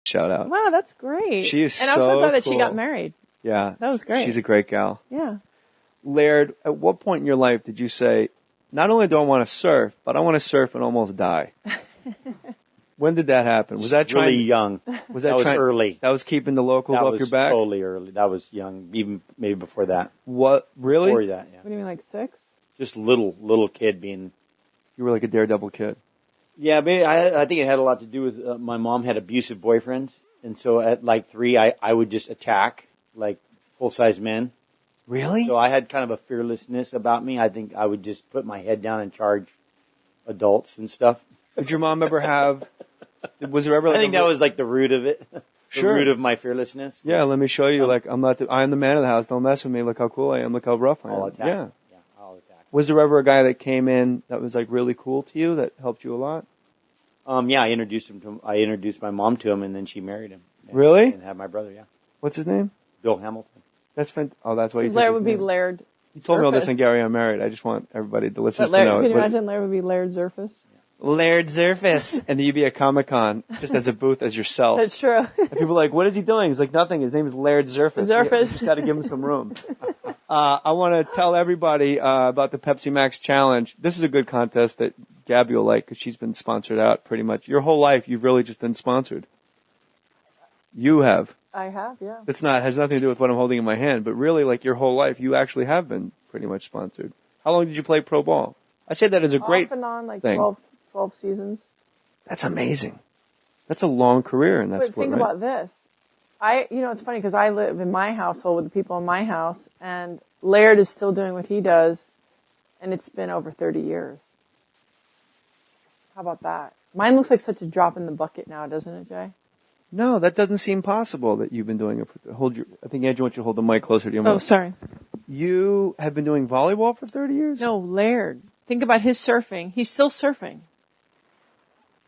shout out. Wow, that's great. She is and I'm so glad that she cool. got married. Yeah. That was great. She's a great gal. Yeah. Laird, at what point in your life did you say, not only do I want to surf, but I want to surf and almost die? When did that happen? Was that really young? Was that was early? That was keeping the locals off your back? Totally early. That was young, even maybe before that. What, really? Before that, yeah. What do you mean, like 6? Just little kid being... You were like a daredevil kid. Yeah, maybe I think it had a lot to do with my mom had abusive boyfriends. And so at like 3, I would just attack like full-size men. Really? So I had kind of a fearlessness about me. I think I would just put my head down and charge adults and stuff. Did your mom ever have... Was there ever... Like I think that was like the root of it. Sure. The root of my fearlessness. Yeah, let me show you. Like, I'm the man of the house. Don't mess with me. Look how cool I am. Look how rough I am. I'll attack. Yeah. I'll attack. Was there ever a guy that came in that was like really cool to you that helped you a lot? Yeah, I introduced my mom to him, and then she married him. Really? And had my brother. Yeah. What's his name? Bill Hamilton. That's fantastic. Oh, that's why you. Laird would be Laird. You told me all this Surface. in Gary I'm Married. I just want everybody to listen But to Laird, know can it. you imagine Laird would be Laird Zerfus? Laird Zerfus. And then you'd be at Comic-Con just as a booth as yourself. That's true. And people are like, what is he doing? He's like, nothing. His name is Laird Zerfus. Zerfus. You just got to give him some room. I want to tell everybody about the Pepsi Max Challenge. This is a good contest that Gabby will like because she's been sponsored out pretty much. Your whole life, you've really just been sponsored. You have. I have, yeah. It's not, has nothing to do with what I'm holding in my hand, but really like your whole life, you actually have been pretty much sponsored. How long did you play pro ball? I say that as a great Off and on, like thing. 12 seasons. That's amazing. That's a long career in that But sport, think right? about this. It's funny because I live in my household with the people in my house, and Laird is still doing what he does, and it's been over 30 years. How about that? Mine looks like such a drop in the bucket now, doesn't it, Jay? No, that doesn't seem possible that you've been doing it. I think Andrew wants you to hold the mic closer to your mouth. Oh, sorry. You have been doing volleyball for 30 years? No, Laird. Think about his surfing. He's still surfing.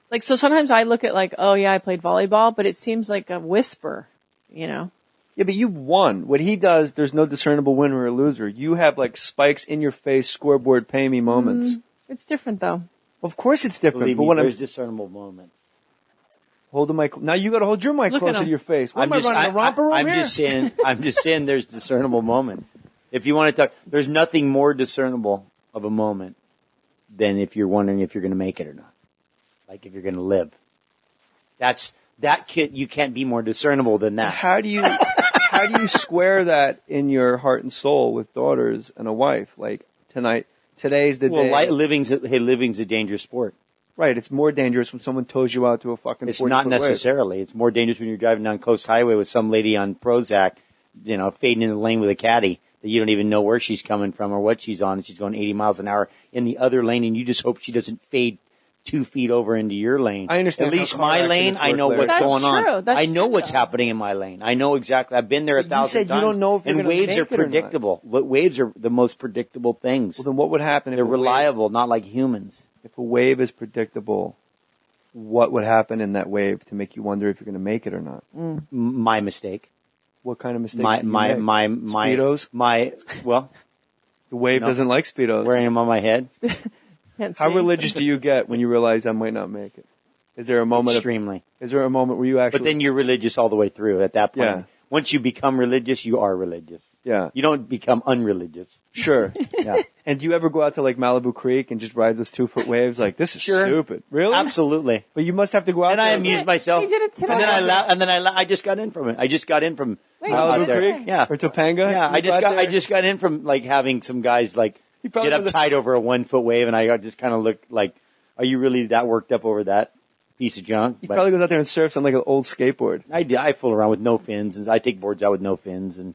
Like, so sometimes I look at like, oh yeah, I played volleyball, but it seems like a whisper, you know? Yeah, but you've won. What he does, there's no discernible winner or loser. You have like spikes in your face, scoreboard, pay me moments. It's different though. Of course it's different. Believe but me, when there's discernible moments. Hold the mic. Now you got to hold your mic Look at closer him. to your face. What am I running a romper room I'm here? just saying there's discernible moments. If you want to talk, there's nothing more discernible of a moment than if you're wondering if you're going to make it or not. Like if you're going to live. You can't be more discernible than that. How do you square that in your heart and soul with daughters and a wife? Like today's the day. Well, living's a dangerous sport. Right, it's more dangerous when someone tows you out to a fucking 40-foot It's not necessarily. It's more dangerous when you're driving down Coast Highway with some lady on Prozac, fading in the lane with a caddy that you don't even know where she's coming from or what she's on, and she's going 80 miles an hour in the other lane, and you just hope she doesn't fade 2 feet over into your lane. I understand. At least my lane, I know what's going on. That's I know true. what's happening in my lane. I know exactly. I've been there 1,000 times. You said you don't know if you're and gonna waves make are it or not. predictable. Waves are the most predictable things. Well, then what would happen if They're reliable, not like humans. If a wave is predictable, what would happen in that wave to make you wonder if you're going to make it or not? My mistake. What kind of mistakes? My do you make? Speedos. The wave doesn't like Speedos. Wearing them on my head. How religious do you get when you realize I might not make it? Is there a moment? Extremely. Is there a moment where you actually? But then you're religious all the way through at that point. Yeah. Once you become religious, you are religious. Yeah. You don't become unreligious. Sure. Yeah. And do you ever go out to like Malibu Creek and just ride those 2-foot waves? Like, this is Sure. stupid. Really? Absolutely. But you must have to go out And there. I amuse myself. He did it today. And then I just got in from it. I just got in from Wait, Malibu out there. Creek? Yeah. Or Topanga? Yeah. You got there? I just got in from like having some guys like He probably get was uptight over a 1-foot wave, and I just kind of looked like, are you really that worked up over that piece of junk? He But probably goes out there and surfs on like an old skateboard. I fool around with no fins, and I take boards out with no fins and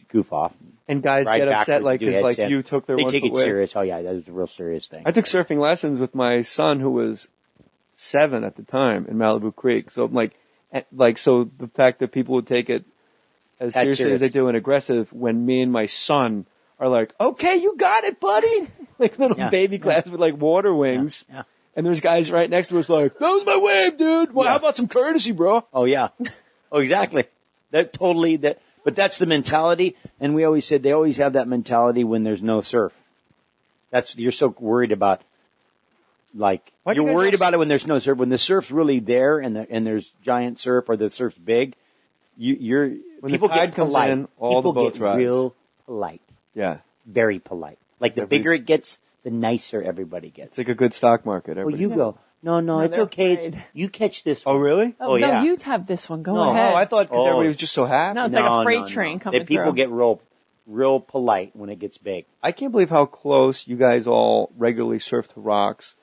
goof off. And guys Ride get upset backwards, like do because like headsets. you took their They 1 take foot it wave. serious. Oh yeah, that was a real serious thing. I took surfing lessons with my son who was 7 at the time in Malibu Creek. So I'm like, so the fact that people would take it as That's seriously serious. as they do and aggressive when me and my son are like, okay, you got it, buddy. Like little Yeah. baby class with like water wings. Yeah. And there's guys right next to us like, that was my wave, dude. Well, Yeah. how about some courtesy, bro? Oh yeah. Oh exactly. But that's the mentality, and we always said they always have that mentality when there's no surf. You're so worried about like Why do you you're guys worried not- about it when there's no surf. When the surf's really there and there's giant surf or the surf's big, you're When people the tide get comes polite. in, all the people boats get rise. real polite, Yeah. very polite. Like the Every- bigger it gets, the nicer everybody gets. It's like a good stock market. Oh, Everybody- you go. No, No, it's they're okay. afraid. You catch this Oh, one. really? Oh, yeah. no, you have this one. Go No. ahead. Oh, I thought because Oh. everybody was just so happy. No, it's like a freight train coming That people through. get real polite when it gets big. I can't believe how close you guys all regularly surf to rocks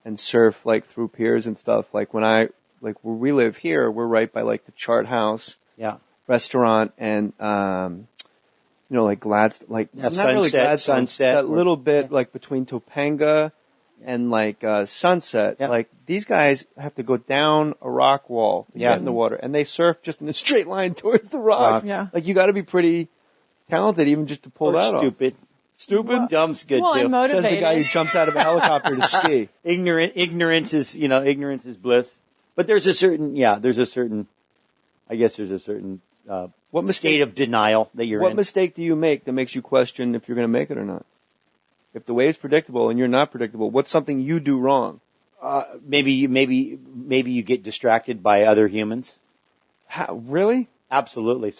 and surf like through piers and stuff. Like where we live here, we're right by like the Chart House Yeah. restaurant and, like Gladstone, like Yeah, not really Sunset, Gladstone, Sunset, that or- little bit like between Topanga and like Sunset. Yeah. Like these guys have to go down a rock wall to Yeah. get in the water, and they surf just in a straight line towards the rocks. Yeah. Like you got to be pretty talented even just to pull Or that off. stupid. Stupid. Dumb's good Well, too. and Says the guy who motivated. jumps out of a helicopter to ski. Ignorance is bliss. But there's a certain What mistake? state of denial that you're What in. mistake do you make that makes you question if you're going to make it or not? If the wave's predictable and you're not predictable, what's something you do wrong? Maybe you get distracted by other humans. How, really? Absolutely.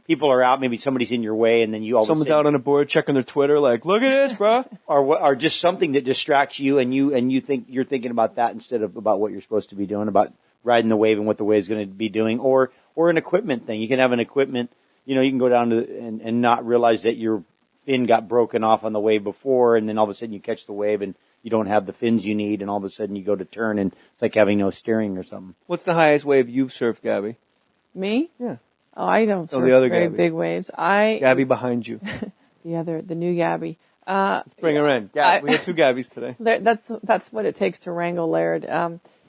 People are out, maybe somebody's in your way, and then you all of a Someone's sudden- out on a board checking their Twitter, like, look at this, bro. or just something that distracts you, and you think you're thinking about that instead of about what you're supposed to be doing, about riding the wave and what the wave's going to be doing, or an equipment thing. You can have an equipment, you can go down to and not realize that your fin got broken off on the wave before, and then all of a sudden you catch the wave and you don't have the fins you need, and all of a sudden you go to turn, and it's like having no steering or something. What's the highest wave you've surfed, Gabby? Me? Yeah. Oh, I don't Oh, surf the other very Gabby. big waves. Gabby behind you. The new Gabby. Bring her in. We have two Gabbies today. That's what it takes to wrangle Laird.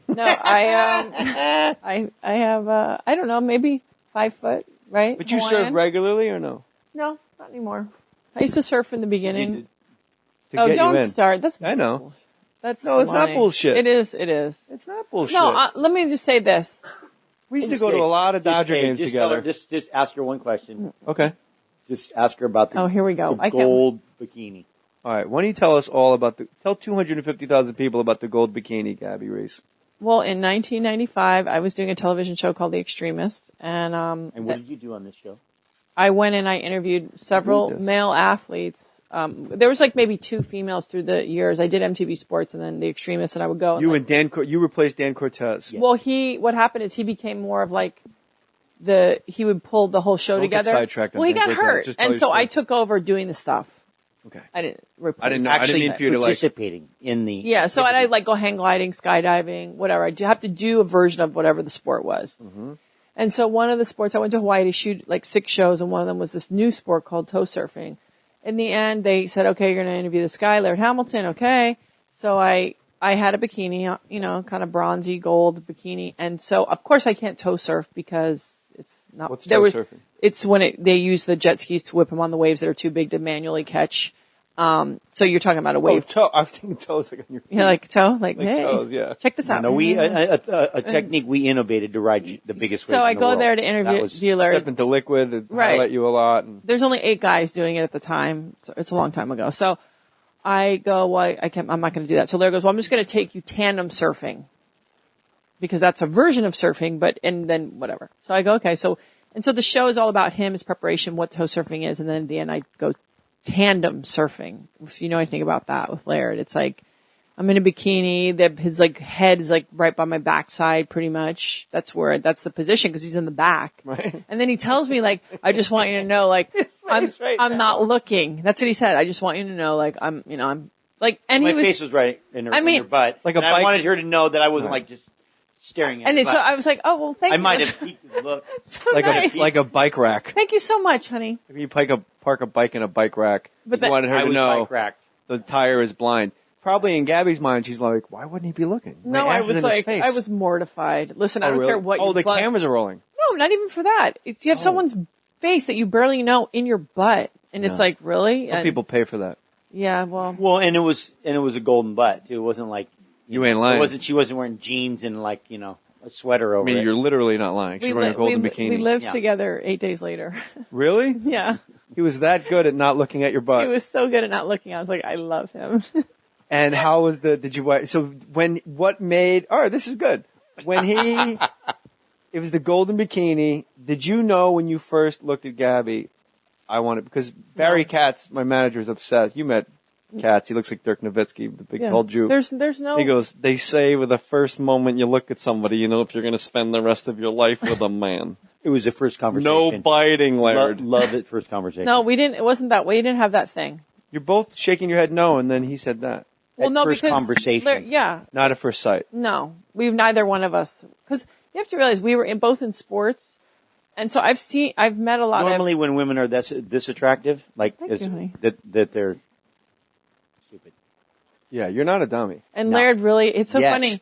No, I have, I don't know, maybe 5 foot, right? But you Hawaiian? surf regularly or no? No, not anymore. I used to surf in the beginning. To get you Don't in. start. That's I know. bullshit. That's No, it's not lying. bullshit. It is. It is. It's not bullshit. No, let me just say this. we used to go to a lot of Dodger games just tell together. her, just ask her one question. Okay. Just ask her about the, Oh, here we go. the I can't- gold bikini. All right. Why don't you tell us all about tell 250,000 people about the gold bikini, Gabby Reece. Well, in 1995, I was doing a television show called The Extremist, and And what did you do on this show? I went and I interviewed several Read this. male athletes. There was like maybe 2 females through the years. I did MTV Sports and then The Extremist, and I would go. You like, and Dan, you replaced Dan Cortez. Yeah. Well, what happened is he became more of like he would pull the whole show Don't get together. sidetracked on Well, he Dan got Cortez. hurt, Just tell and your so story. I took over doing the stuff. Okay. I didn't replace. I didn't know. I didn't Actually, mean for you to like. participating in the Yeah, so I'd activities. like go hang gliding, skydiving, whatever. I have to do a version of whatever the sport was. Mm-hmm. And so one of the sports, I went to Hawaii to shoot like 6 shows, and one of them was this new sport called toe surfing. In the end, they said, okay, you're going to interview this guy, Laird Hamilton, okay. So I had a bikini, kind of bronzy gold bikini. And so, of course, I can't toe surf because it's not. What's there toe was- surfing? It's when they use the jet skis to whip them on the waves that are too big to manually catch. So you're talking about a Oh, wave. toe. I was thinking toes like on your feet. Yeah, like toe, like, Like hey, toes, yeah. check this out. No, a technique we innovated to ride the biggest wave So I in the go world. there to That interview was- Laird. Step into liquid. It Right. highlight you a lot. And There's only 8 guys doing it at the time. So it's a long time ago. So I go, well, I'm not going to do that. So Laird goes, well, I'm just going to take you tandem surfing because that's a version of surfing, and then whatever. So I go, okay. So the show is all about him, his preparation, what toe surfing is. And then at the end I go tandem surfing. If you know anything about that with Laird, it's like, I'm in a bikini. His like head is like right by my backside, pretty much. That's the position because he's in the back. Right. And then he tells me like, I just want you to know, like, I'm right not looking. That's what he said. I just want you to know, like, I'm like, and My he was, face was right in her, I mean- in her butt. Like a and I bike- wanted her to know that I wasn't Right. like just staring at and her so butt. I was like, oh well, thank I you. might That's have peeked and looked. so like nice. a bike rack. Thank you so much, honey. If you park a bike in a bike rack, But you that- wanted her I to was know bike racked. the tire is blind. Probably in Gabby's mind, she's like, why wouldn't he be looking? My No, I ass is was in his like, face. I was mortified. Listen, I Oh, don't really? care what. Oh, your the butt- cameras are rolling. No, not even for that. You have someone's face that you barely know in your butt, and it's Yeah. like, really? Some And- people pay for that. Yeah, well, Well, and it was a golden butt too. It wasn't like You ain't lying. She wasn't wearing jeans and like a sweater I over mean, it. you're literally not lying. She's wearing a golden we bikini. lived Yeah. together 8 days later. Really? Yeah. He was that good at not looking at your butt. He was so good at not looking. I was like, I love him. And how was did you, so this is good. It was the golden bikini. Did you know when you first looked at Gabby, because Barry Katz, my manager, is obsessed. You met Katz. He looks like Dirk Nowitzki, the big tall Jew. There's no. He goes, they say with the first moment you look at somebody, you know if you're going to spend the rest of your life with a man. It was the first conversation. No biting, Laird. Love it, first conversation. No, we didn't. It wasn't that way. You didn't have that thing. You're both shaking your head no, and then he said that. Well, no, first because conversation. Not at first sight. No, neither one of us. Because you have to realize we were both in sports, and so I've met a lot. Normally, when women are this attractive, like Thank you, honey. that they're stupid. Yeah, you're not a dummy. And No. Laird, really, it's so Yes. funny.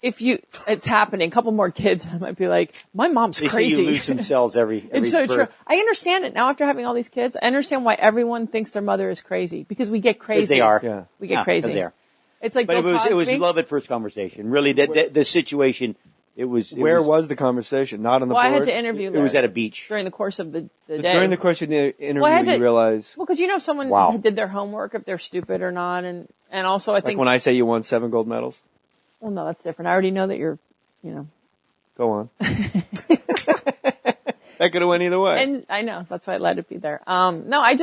It's happening. A couple more kids, I might be like, my mom's They crazy. say you lose themselves every It's so birth. true. I understand it now after having all these kids. I understand why everyone thinks their mother is crazy because we get crazy. Because they are. Yeah. We get crazy. 'cause they are. It's like But Bill it was Cosby. love at first conversation. Really, the situation. Where was the conversation? Not on the Well, I board? had to interview It was Laird at a beach. during the course of the day. During the course of the interview, Well, I had you to- realize, Well, because if someone Wow. did their homework, if they're stupid or not, and also I like think. when I say you won 7 gold medals. Well, no, that's different. I already know that you're, Go on. That could have went either way. And I know, that's why I let it be there. No, I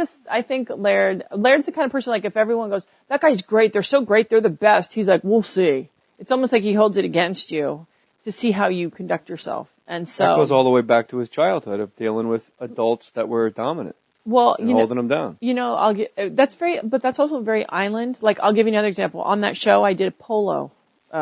think Laird's the kind of person, like, if everyone goes, that guy's great, they're so great, they're the best, he's like, we'll see. It's almost like he holds it against you to see how you conduct yourself. And so. That goes all the way back to his childhood of dealing with adults that were dominant well, and holding him down. That's also very island. Like, I'll give you another example. On that show, I did a polo,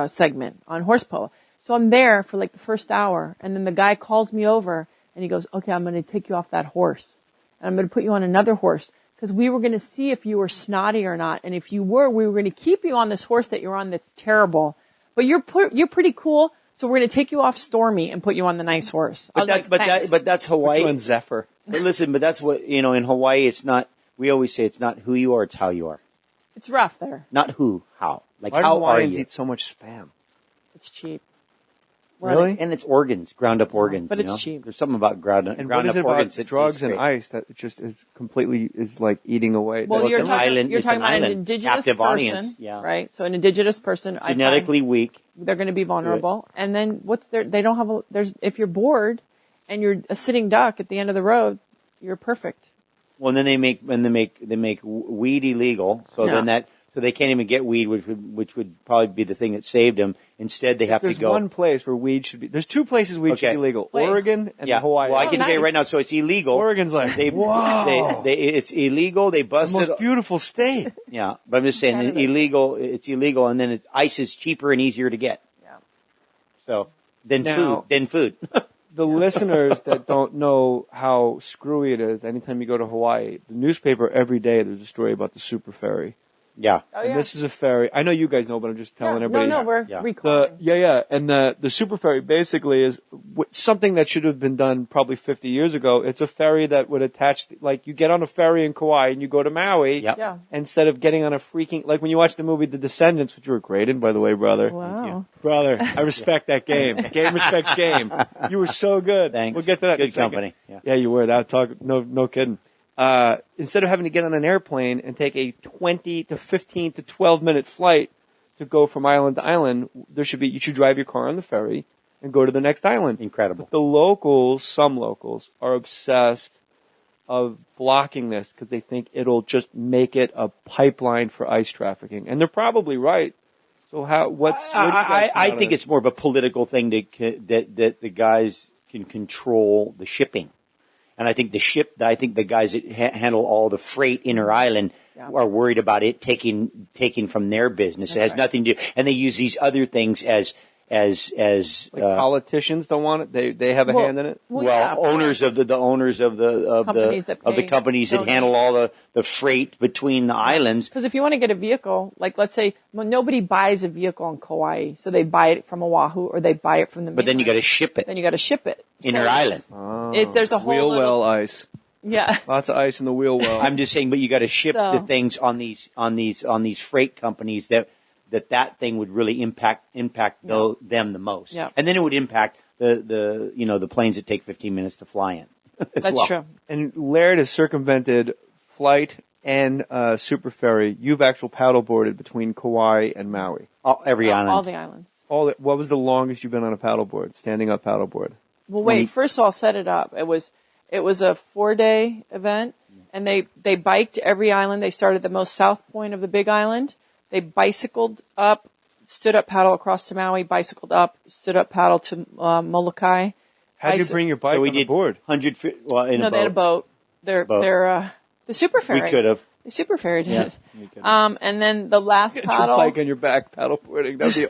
segment on horse polo. So I'm there for like the first hour, and then the guy calls me over, and he goes, okay, I'm going to take you off that horse, and I'm going to put you on another horse, because we were going to see if you were snotty or not, and if you were, we were going to keep you on this horse that you're on that's terrible, but you're pretty cool, so we're going to take you off Stormy and put you on the nice horse. But that's Hawaii. Put you on Zephyr. But listen, but that's what in Hawaii. It's not. We always say it's not who you are; it's how you are. It's rough there. Not who, how. Like Why do how are Hawaiians you? eat so much Spam? It's cheap. Really? And it's organs, ground up organs. But you it's know? cheap. There's something about ground And what up is it about organs that drugs tastes and great. ice that just is like eating away? Well, Well, you're it's an talking, island- you're it's talking an about an island. indigenous Captive person, audience, yeah. right? So an indigenous person, I find Genetically weak. they're going to be vulnerable. And then they don't have if you're bored and you're a sitting duck at the end of the road, you're perfect. Well, and then they make weed illegal. So No. then so they can't even get weed, which would probably be the thing that saved them. Instead, they have to There's go. one place where weed should be. There's 2 places weed should Okay. be legal: Wait. Oregon and Yeah. Hawaii. Well, I Oh, can tell you nice. right now. So it's illegal. Oregon's like, whoa, It's illegal. They the busted. most beautiful state. Yeah, but I'm just saying Canada. illegal. It's illegal, and then ice is cheaper and easier to get. Yeah. So then Now- food. The listeners that don't know how screwy it is, anytime you go to Hawaii, the newspaper every day there's a story about the super ferry. Yeah. Oh, And yeah. this is a ferry. I know you guys know, but I'm just telling Yeah. everybody. No, we're Yeah. recalling. And the super ferry basically is something that should have been done probably 50 years ago. It's a ferry that would attach, like you get on a ferry in Kauai and you go to Maui. Yep. Yeah. Instead of getting on a freaking, like when you watch the movie The Descendants, which you were great in, by the way, brother. Wow. Brother, I respect that game. Game respects game. You were so good. Thanks. We'll get to that in a Good second. company. Yeah. Yeah, you were. That talk, no kidding. Instead of having to get on an airplane and take a 20 to 15 to 12 minute flight to go from island to island, you should drive your car on the ferry and go to the next island. Incredible. But some locals are obsessed of blocking this because they think it'll just make it a pipeline for ice trafficking. And they're probably right. So where do you guys come I out on think this? it's more of a political thing that the guys can control the shipping. And I think the guys that handle all the freight inner island are worried about it taking from their business. It has nothing to do, and they use these other things as Politicians don't want it. They have a hand in it. owners of the Companies that pay, companies that donate. handle all the freight between the islands. Because if you want to get a vehicle, like let's say nobody buys a vehicle in Kauai, so they buy it from Oahu or they buy it from the But then you got to ship it then you got to ship it inner So island. There's a whole Wheel little- well ice. Yeah. Lots of ice in the wheel well. I'm just saying, but you got to ship So- the things on these freight companies that thing would really impact them the most. Yeah. And then it would impact the planes that take 15 minutes to fly in. as That's well. true. And Laird has circumvented flight and super ferry, you've actual paddleboarded between Kauai and Maui. Every island. All the islands. What was the longest you've been on a paddleboard, standing up paddleboard? Well, wait. First of all, set it up. It was a 4-day event, and they biked every island. They started at the most south point of the Big Island. They bicycled up, stood up paddle across to Maui, bicycled up, stood up paddle to Molokai. How'd you bring your bike on the board? 100 feet. Well, in a boat. No, they had a boat. The super ferry. We could have. The super ferry did. Yeah, we could have. And then the last Get paddle. your bike on your back paddleboarding. That'd be